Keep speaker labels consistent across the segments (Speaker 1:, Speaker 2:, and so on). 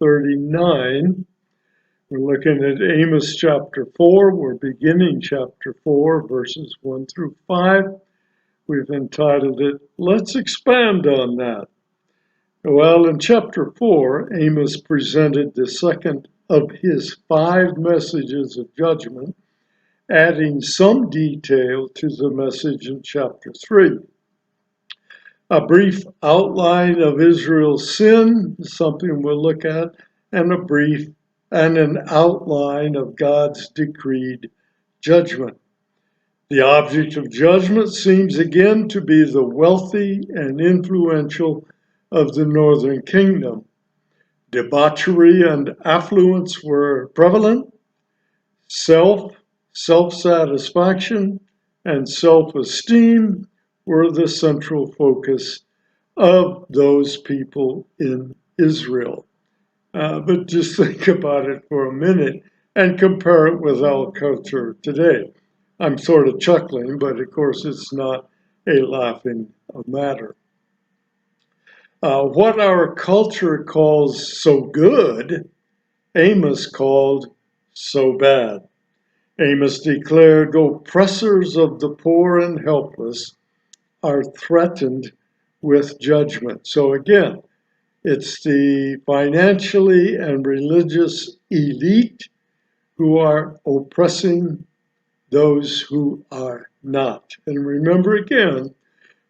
Speaker 1: 39. We're looking at Amos chapter 4. We're beginning chapter 4, verses 1 through 5. We've entitled it, Let's Expand on That. Well, in chapter 4, Amos presented the second of his 5 messages of judgment, adding some detail to the message in chapter 3. A brief outline of Israel's sin is something we'll look at, and an outline of God's decreed judgment. The object of judgment seems again to be the wealthy and influential of the northern kingdom. Debauchery and affluence were prevalent. Self-satisfaction, and self-esteem were the central focus of those people in Israel. But just think about it for a minute and compare it with our culture today. I'm sort of chuckling, but of course it's not a laughing matter. What our culture calls so good, Amos called so bad. Amos declared, oppressors of the poor and helpless are threatened with judgment. So again, it's the financially and religious elite who are oppressing those who are not. And remember again,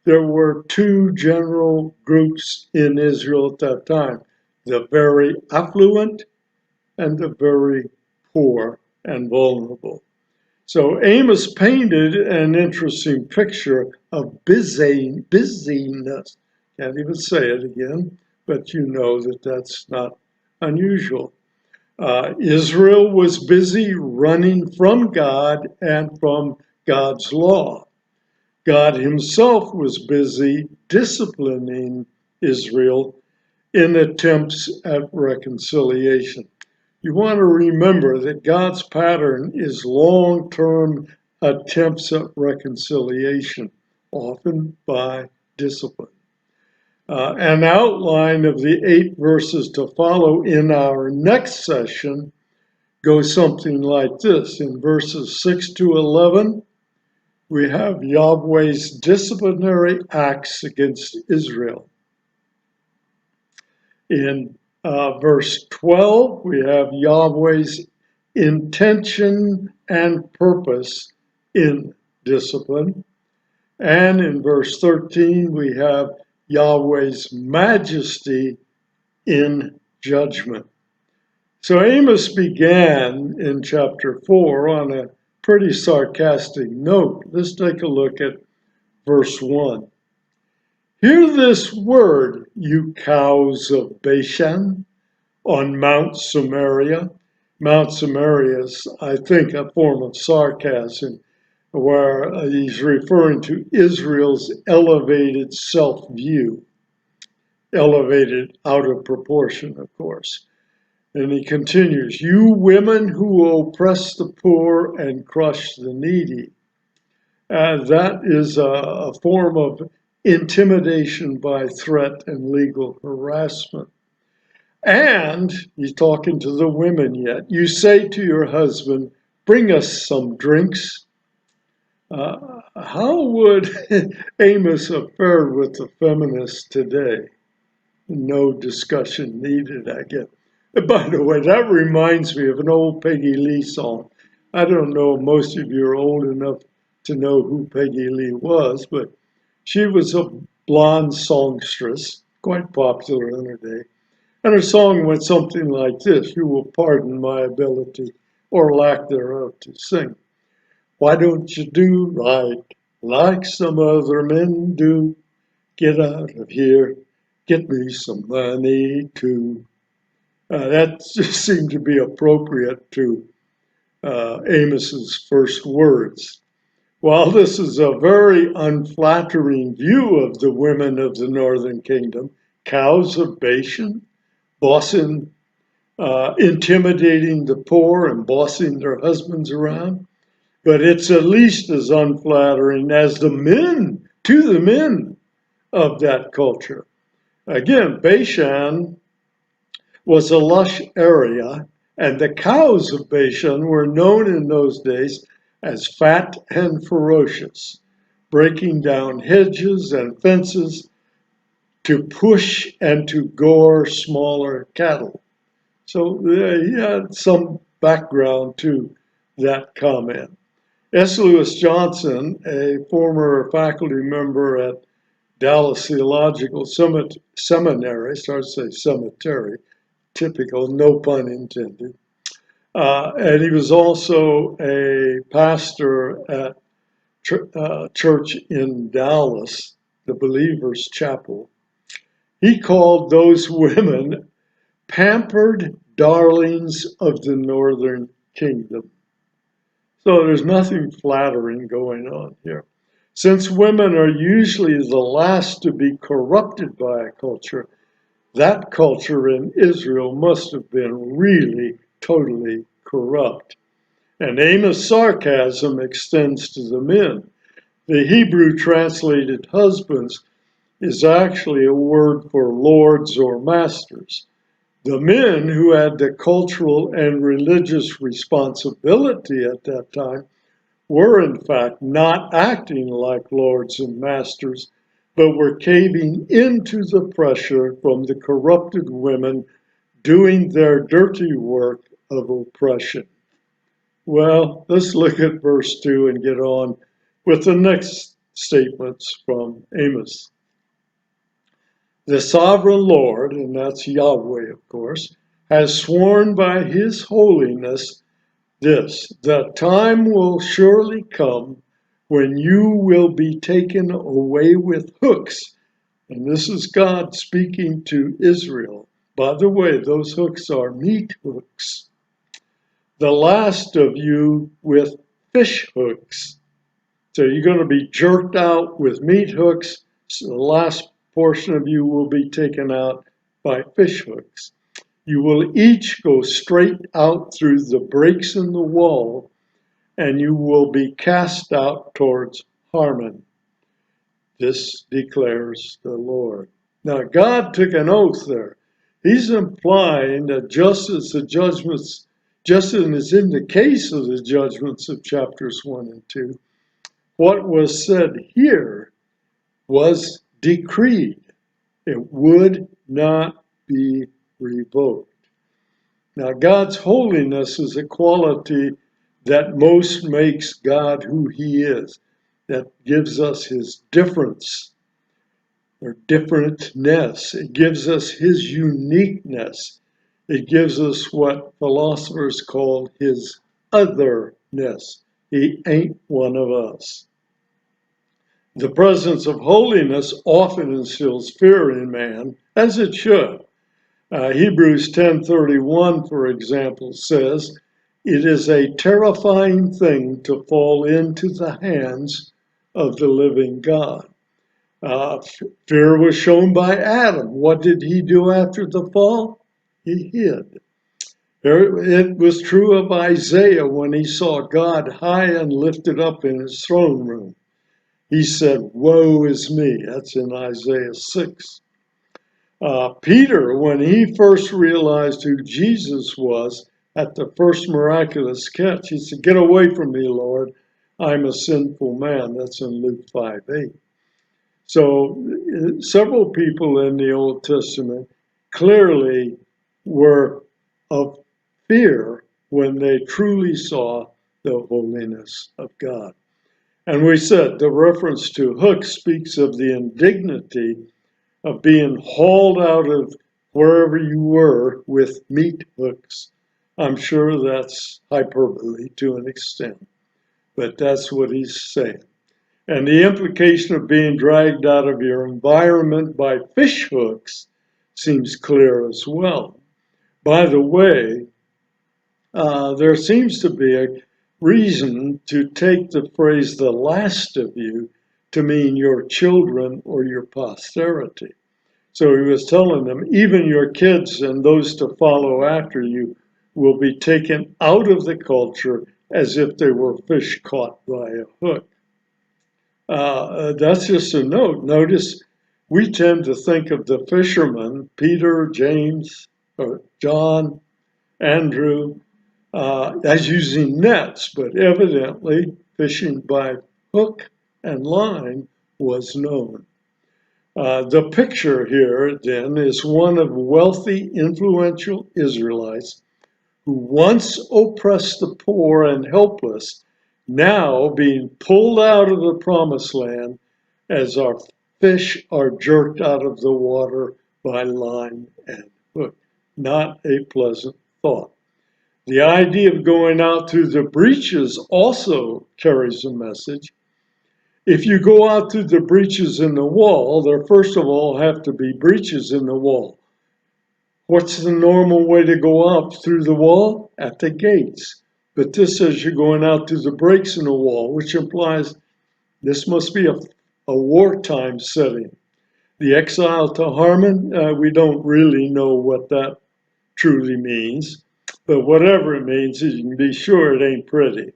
Speaker 1: there were 2 general groups in Israel at that time, the very affluent and the very poor and vulnerable. So Amos painted an interesting picture of busyness. Can't even say it again, but you know that that's not unusual. Israel was busy running from God and from God's law. God himself was busy disciplining Israel in attempts at reconciliation. You want to remember that God's pattern is long-term attempts at reconciliation, often by discipline. An outline of the 8 verses to follow in our next session goes something like this. In verses 6 to 11, we have Yahweh's disciplinary acts against Israel. In verse 12, we have Yahweh's intention and purpose in discipline. And in verse 13, we have Yahweh's majesty in judgment. So Amos began in chapter 4 on a pretty sarcastic note. Let's take a look at verse 1. Hear this word, you cows of Bashan, on Mount Samaria. Mount Samaria is, I think, a form of sarcasm where he's referring to Israel's elevated self-view, elevated out of proportion, of course. And he continues, you women who oppress the poor and crush the needy. That is a form of intimidation by threat and legal harassment. And he's talking to the women yet. You say to your husband, bring us some drinks. How would Amos have fared with the feminists today? No discussion needed, I guess. By the way, that reminds me of an old Peggy Lee song. I don't know if most of you are old enough to know who Peggy Lee was, but she was a blonde songstress, quite popular in her day. And her song went something like this, you will pardon my ability or lack thereof to sing. Why don't you do right like some other men do? Get out of here, get me some money too. That just seemed to be appropriate to Amos's first words. While this is a very unflattering view of the women of the northern kingdom, cows of Bashan, intimidating the poor and bossing their husbands around, but it's at least as unflattering as the men of that culture. Again, Bashan was a lush area, and the cows of Bashan were known in those days as fat and ferocious, breaking down hedges and fences to push and to gore smaller cattle. So he had some background to that comment. S. Lewis Johnson, a former faculty member at Dallas Theological Seminary, started to say cemetery, typical, no pun intended. And he was also a pastor at church in Dallas, the Believers Chapel. He called those women pampered darlings of the northern kingdom. So there's nothing flattering going on here. Since women are usually the last to be corrupted by a culture, that culture in Israel must have been really totally corrupt. And Amos' sarcasm extends to the men. The Hebrew translated husbands is actually a word for lords or masters. The men who had the cultural and religious responsibility at that time were in fact not acting like lords and masters, but were caving into the pressure from the corrupted women doing their dirty work of oppression. Well, let's look at verse 2 and get on with the next statements from Amos. The sovereign Lord, and that's Yahweh, of course, has sworn by his holiness this: the time will surely come when you will be taken away with hooks. And this is God speaking to Israel. By the way, those hooks are meat hooks. The last of you with fish hooks. So you're going to be jerked out with meat hooks. So the last portion of you will be taken out by fish hooks. You will each go straight out through the breaks in the wall, and you will be cast out towards Harmon. This declares the Lord. Now, God took an oath there. He's implying that just as in the case of the judgments of chapters 1 and 2, what was said here was decreed. It would not be revoked. Now, God's holiness is a quality that most makes God who he is, that gives us his difference or differentness. It gives us his uniqueness. It gives us what philosophers call his otherness. He ain't one of us. The presence of holiness often instills fear in man, as it should. Hebrews 10:31, for example, says, "It is a terrifying thing to fall into the hands of the living God." Fear was shown by Adam. What did he do after the fall? He hid. It was true of Isaiah when he saw God high and lifted up in his throne room. He said, "Woe is me." That's in Isaiah 6. Peter, when he first realized who Jesus was at the first miraculous catch, he said, "Get away from me, Lord. I'm a sinful man." That's in Luke 5:8. So several people in the Old Testament clearly were of fear when they truly saw the holiness of God. And we said the reference to hooks speaks of the indignity of being hauled out of wherever you were with meat hooks. I'm sure that's hyperbole to an extent, but that's what he's saying. And the implication of being dragged out of your environment by fish hooks seems clear as well. By the way, there seems to be a reason to take the phrase "the last of you" to mean your children or your posterity. So he was telling them, even your kids and those to follow after you will be taken out of the culture as if they were fish caught by a hook. That's just a note. Notice we tend to think of the fishermen, Peter, James, John, Andrew, as using nets, but evidently fishing by hook and line was known. The picture here, then, is one of wealthy, influential Israelites who once oppressed the poor and helpless, now being pulled out of the promised land as our fish are jerked out of the water by line and hook. Not a pleasant thought. The idea of going out through the breaches also carries a message. If you go out through the breaches in the wall, there first of all have to be breaches in the wall. What's the normal way to go out through the wall? At the gates. But this says you're going out through the breaks in the wall, which implies this must be a wartime setting. The exile to Harmon, we don't really know what that truly means, but whatever it means, you can be sure it ain't pretty.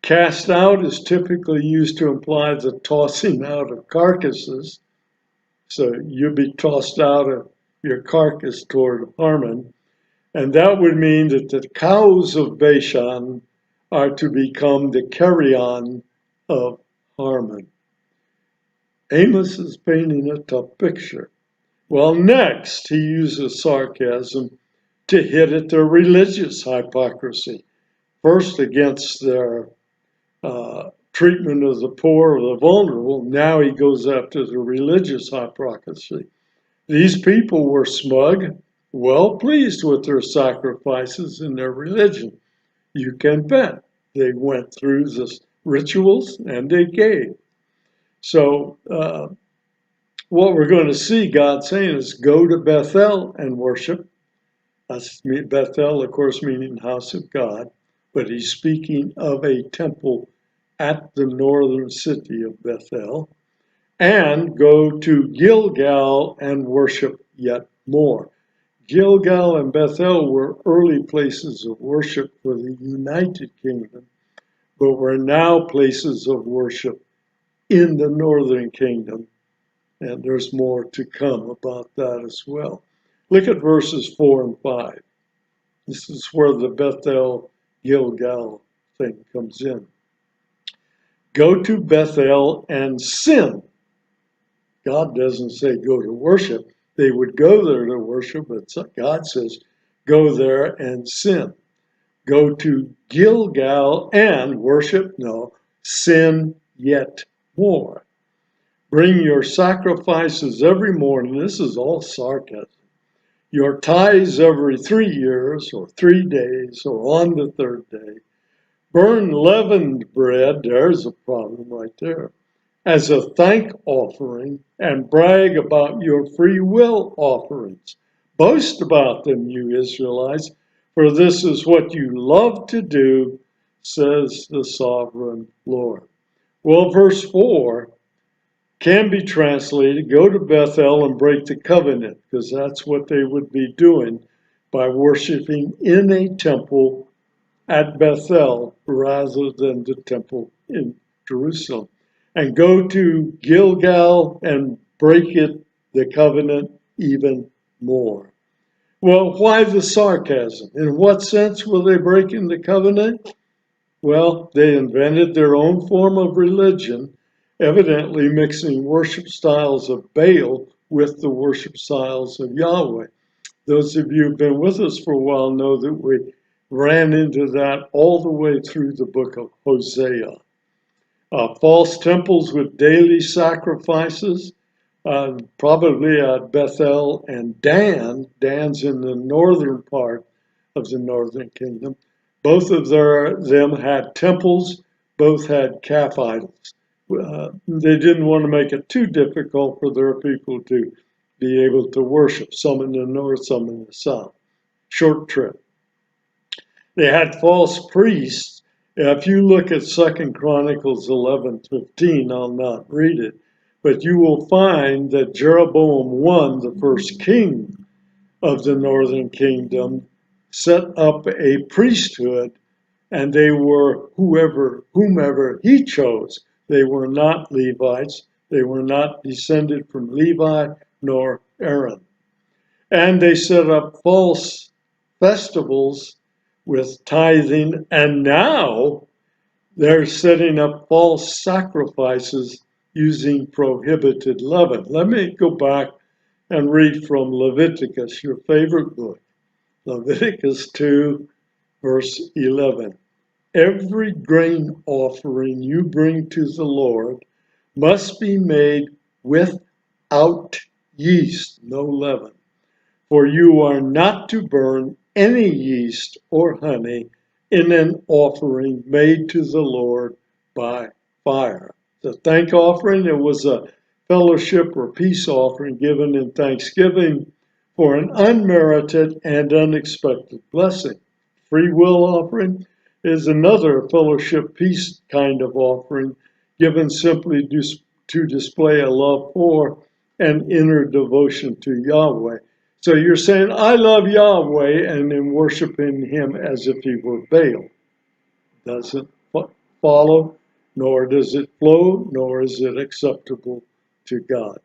Speaker 1: Cast out is typically used to imply the tossing out of carcasses. So you'll be tossed out of your carcass toward Harmon. And that would mean that the cows of Bashan are to become the carrion of Harmon. Amos is painting a tough picture. Well, next, he uses sarcasm to hit at their religious hypocrisy. First, against their treatment of the poor or the vulnerable. Now he goes after the religious hypocrisy. These people were smug, well pleased with their sacrifices and their religion. You can bet they went through the rituals and they gave. So what we're going to see God saying is go to Bethel and worship. That's Bethel, of course, meaning house of God. But he's speaking of a temple at the northern city of Bethel, and go to Gilgal and worship yet more. Gilgal and Bethel were early places of worship for the United Kingdom, but were now places of worship in the northern kingdom, and there's more to come about that as well. Look at verses 4 and 5. This is where the Bethel Gilgal thing comes in. Go to Bethel and sin. God doesn't say go to worship. They would go there to worship, but God says go there and sin. Go to Gilgal and worship. No, sin yet more. Bring your sacrifices every morning. This is all sarcasm. Your tithes every 3 years or 3 days or on the third day. Burn leavened bread, there's a problem right there, as a thank offering, and brag about your free will offerings. Boast about them, you Israelites, for this is what you love to do, says the sovereign Lord. Well, verse 4 can be translated, go to Bethel and break the covenant, because that's what they would be doing by worshiping in a temple at Bethel rather than the temple in Jerusalem. And go to Gilgal and break it, the covenant, even more. Well, why the sarcasm? In what sense were they breaking the covenant? Well, they invented their own form of religion, evidently mixing worship styles of Baal with the worship styles of Yahweh. Those of you who've been with us for a while know that we ran into that all the way through the book of Hosea. False temples with daily sacrifices, probably at Bethel and Dan. Dan's in the northern part of the northern kingdom. Both of them had temples, both had calf idols. They didn't want to make it too difficult for their people to be able to worship, some in the north, some in the south. Short trip. They had false priests. If you look at 2 Chronicles 11:15, I'll not read it, but you will find that Jeroboam I, the first king of the northern kingdom, set up a priesthood, and they were whomever he chose. They were not Levites. They were not descended from Levi nor Aaron. And they set up false festivals with tithing, and now they're setting up false sacrifices using prohibited leaven. Let me go back and read from Leviticus, your favorite book. Leviticus 2, verse 11. Every grain offering you bring to the Lord must be made without yeast, no leaven. For you are not to burn any yeast or honey in an offering made to the Lord by fire. The thank offering, it was a fellowship or peace offering given in thanksgiving for an unmerited and unexpected blessing. Free will offering is another fellowship peace kind of offering given simply to display a love for and inner devotion to Yahweh. So you're saying, I love Yahweh, and then worshiping him as if he were Baal. Doesn't follow, nor does it flow, nor is it acceptable to God.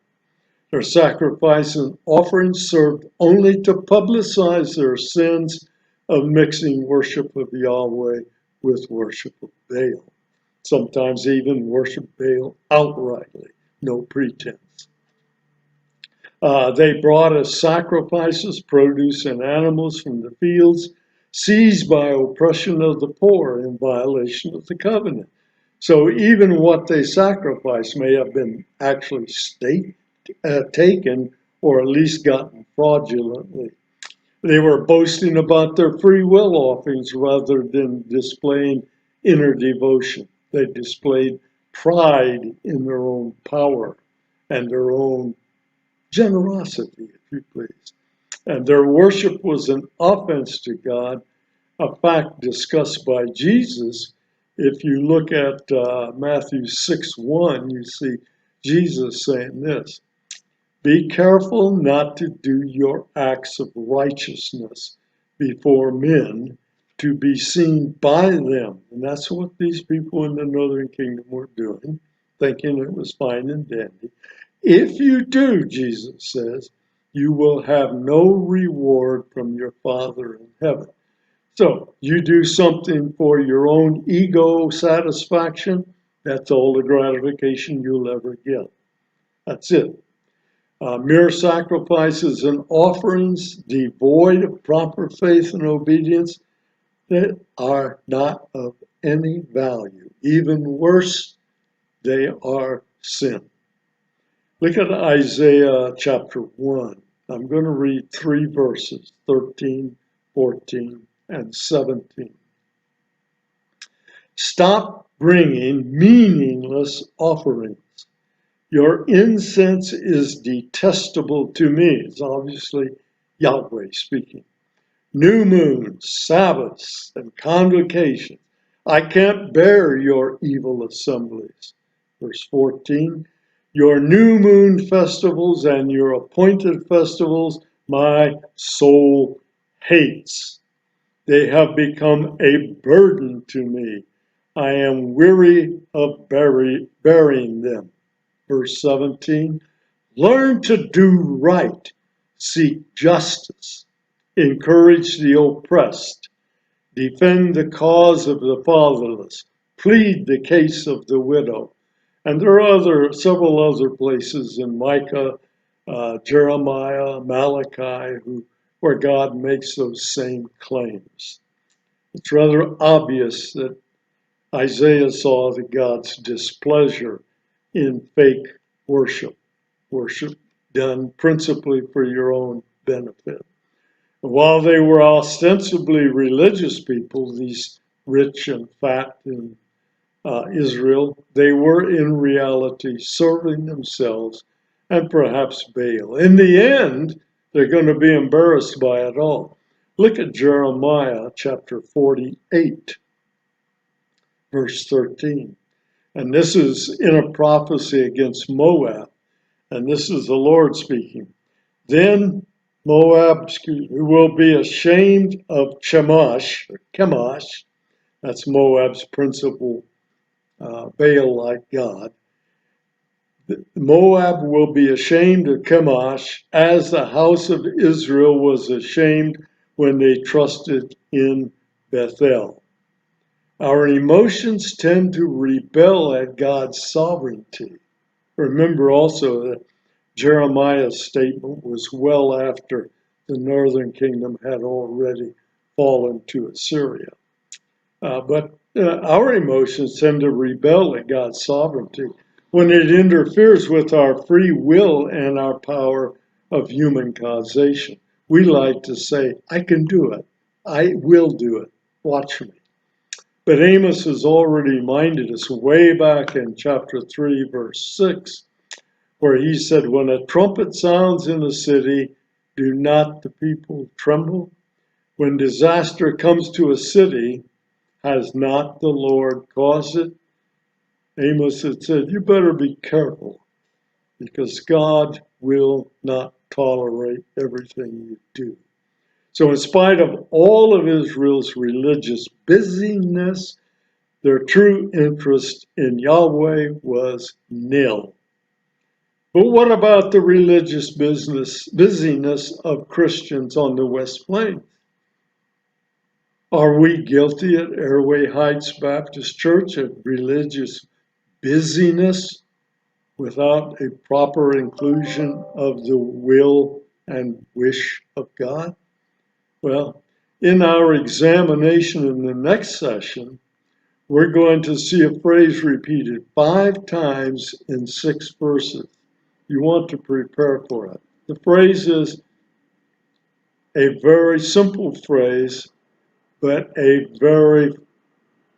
Speaker 1: Their sacrifice and offerings served only to publicize their sins of mixing worship of Yahweh with worship of Baal. Sometimes even worship Baal outrightly, no pretense. They brought as sacrifices produce and animals from the fields, seized by oppression of the poor in violation of the covenant. So even what they sacrificed may have been actually taken or at least gotten fraudulently. They were boasting about their free will offerings rather than displaying inner devotion. They displayed pride in their own power and their own generosity, if you please. And their worship was an offense to God, a fact discussed by Jesus. If you look at Matthew 6:1, you see Jesus saying this, be careful not to do your acts of righteousness before men to be seen by them. And that's what these people in the northern kingdom were doing, thinking it was fine and dandy. If you do, Jesus says, you will have no reward from your Father in heaven. So you do something for your own ego satisfaction, that's all the gratification you'll ever get. That's it. Mere sacrifices and offerings devoid of proper faith and obedience that are not of any value. Even worse, they are sin. Look at Isaiah chapter 1. I'm going to read 3 verses, 13, 14, and 17. Stop bringing meaningless offerings. Your incense is detestable to me. It's obviously Yahweh speaking. New moons, Sabbaths, and convocations. I can't bear your evil assemblies. Verse 14. Your new moon festivals and your appointed festivals, my soul hates. They have become a burden to me. I am weary of bearing them. Verse 17, learn to do right, seek justice, encourage the oppressed, defend the cause of the fatherless, plead the case of the widow. And there are several other places in Micah, Jeremiah, Malachi, where God makes those same claims. It's rather obvious that Isaiah saw the God's displeasure in fake worship done principally for your own benefit. While they were ostensibly religious people, these rich and fat in Israel, they were in reality serving themselves and perhaps Baal. In the end, they're going to be embarrassed by it all. Look at Jeremiah chapter 48, verse 13. And this is in a prophecy against Moab. And this is the Lord speaking. Then Moab, will be ashamed of Chemosh, that's Moab's principal Baal-like god. Moab will be ashamed of Chemosh as the house of Israel was ashamed when they trusted in Bethel. Our emotions tend to rebel at God's sovereignty. Remember also that Jeremiah's statement was well after the northern kingdom had already fallen to Assyria. But our emotions tend to rebel at God's sovereignty when it interferes with our free will and our power of human causation. We like to say, I can do it. I will do it. Watch me. But Amos has already reminded us way back in chapter 3, verse 6, where he said, when a trumpet sounds in a city, do not the people tremble? When disaster comes to a city, has not the Lord caused it? Amos had said, you better be careful, because God will not tolerate everything you do. So in spite of all of Israel's religious busyness, their true interest in Yahweh was nil. But what about the religious busyness of Christians on the West Plains? Are we guilty at Airway Heights Baptist Church of religious busyness without a proper inclusion of the will and wish of God? Well, in our examination in the next session, we're going to see a phrase repeated 5 times in 6 verses. You want to prepare for it. The phrase is a very simple phrase, but a very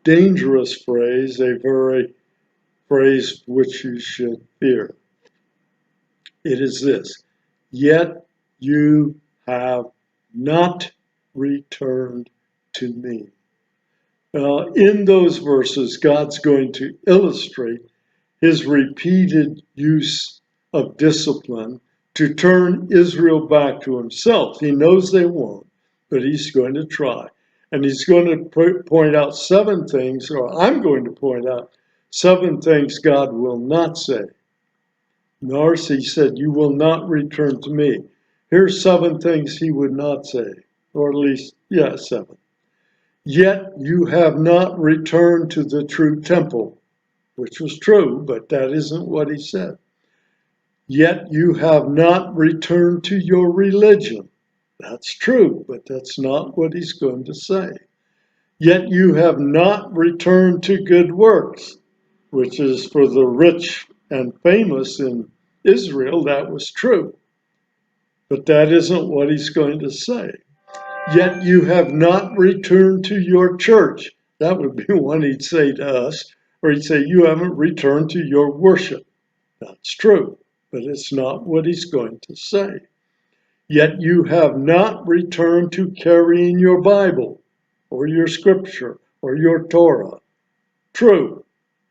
Speaker 1: dangerous phrase, a very phrase which you should fear. It is this: yet you have not returned to me. In those verses, God's going to illustrate his repeated use of discipline to turn Israel back to himself. He knows they won't, but he's going to try. And he's going to point out 7 things, or I'm going to point out 7 things God will not say. Notice he said, you will not return to me. Here's 7 things he would not say, or at least, 7. Yet you have not returned to the true temple, which was true, but that isn't what he said. Yet you have not returned to your religion. That's true, but that's not what he's going to say. Yet you have not returned to good works, which is for the rich and famous in Israel. That was true, but that isn't what he's going to say. Yet you have not returned to your church. That would be one he'd say to us, or he'd say, you haven't returned to your worship. That's true, but it's not what he's going to say. Yet you have not returned to carrying your Bible, or your scripture, or your Torah. True,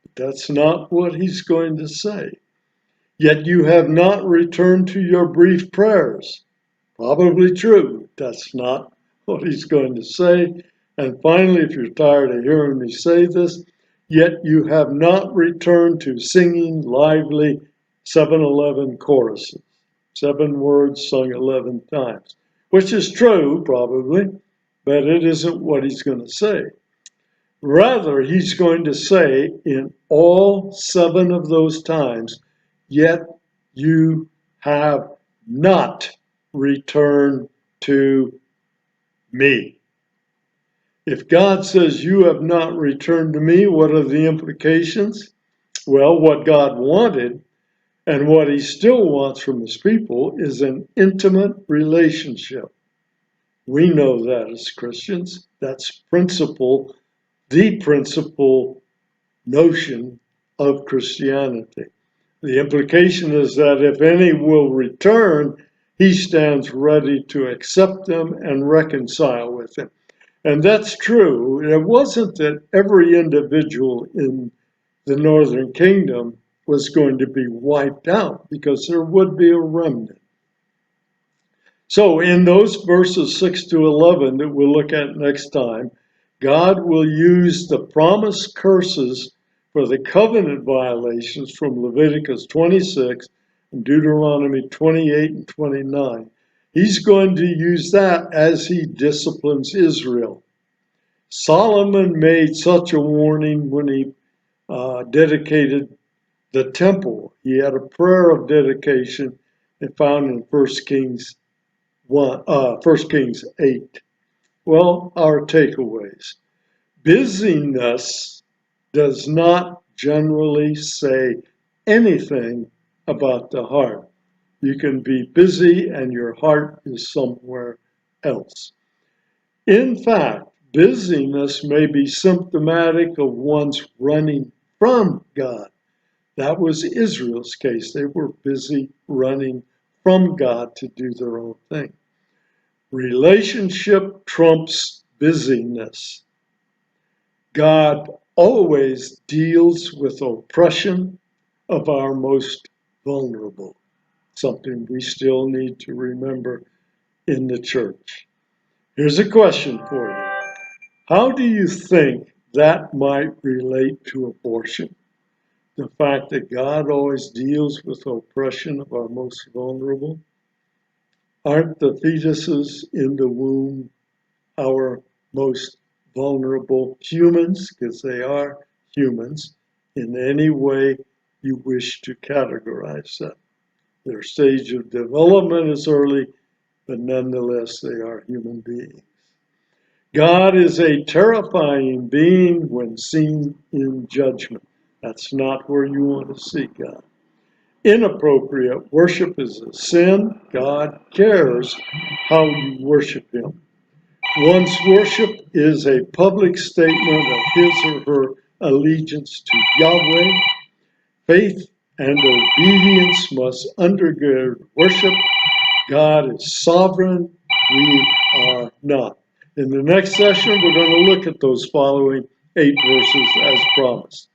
Speaker 1: but that's not what he's going to say. Yet you have not returned to your brief prayers. Probably true, but that's not what he's going to say. And finally, if you're tired of hearing me say this, yet you have not returned to singing lively 7-11 choruses. 7 words sung 11 times, which is true, probably, but it isn't what he's going to say. Rather, he's going to say in all 7 of those times, yet you have not returned to me. If God says you have not returned to me, what are the implications? Well, what God wanted and what he still wants from his people is an intimate relationship. We know that as Christians. That's the principal notion of Christianity. The implication is that if any will return, he stands ready to accept them and reconcile with them. And that's true. It wasn't that every individual in the northern kingdom was going to be wiped out, because there would be a remnant. So in those verses 6 to 11 that we'll look at next time, God will use the promised curses for the covenant violations from Leviticus 26 and Deuteronomy 28 and 29. He's going to use that as he disciplines Israel. Solomon made such a warning when he dedicated the temple. He had a prayer of dedication found in 1 Kings 8. Well, our takeaways. Busyness does not generally say anything about the heart. You can be busy and your heart is somewhere else. In fact, busyness may be symptomatic of one's running from God. That was Israel's case. They were busy running from God to do their own thing. Relationship trumps busyness. God always deals with oppression of our most vulnerable, something we still need to remember in the church. Here's a question for you. How do you think that might relate to abortion? The fact that God always deals with oppression of our most vulnerable? Aren't the fetuses in the womb our most vulnerable humans, because they are humans, in any way you wish to categorize them? Their stage of development is early, but nonetheless they are human beings. God is a terrifying being when seen in judgment. That's not where you want to see God. Inappropriate worship is a sin. God cares how you worship him. One's worship is a public statement of his or her allegiance to Yahweh. Faith and obedience must undergird worship. God is sovereign. We are not. In the next session, we're going to look at those following 8 verses as promised.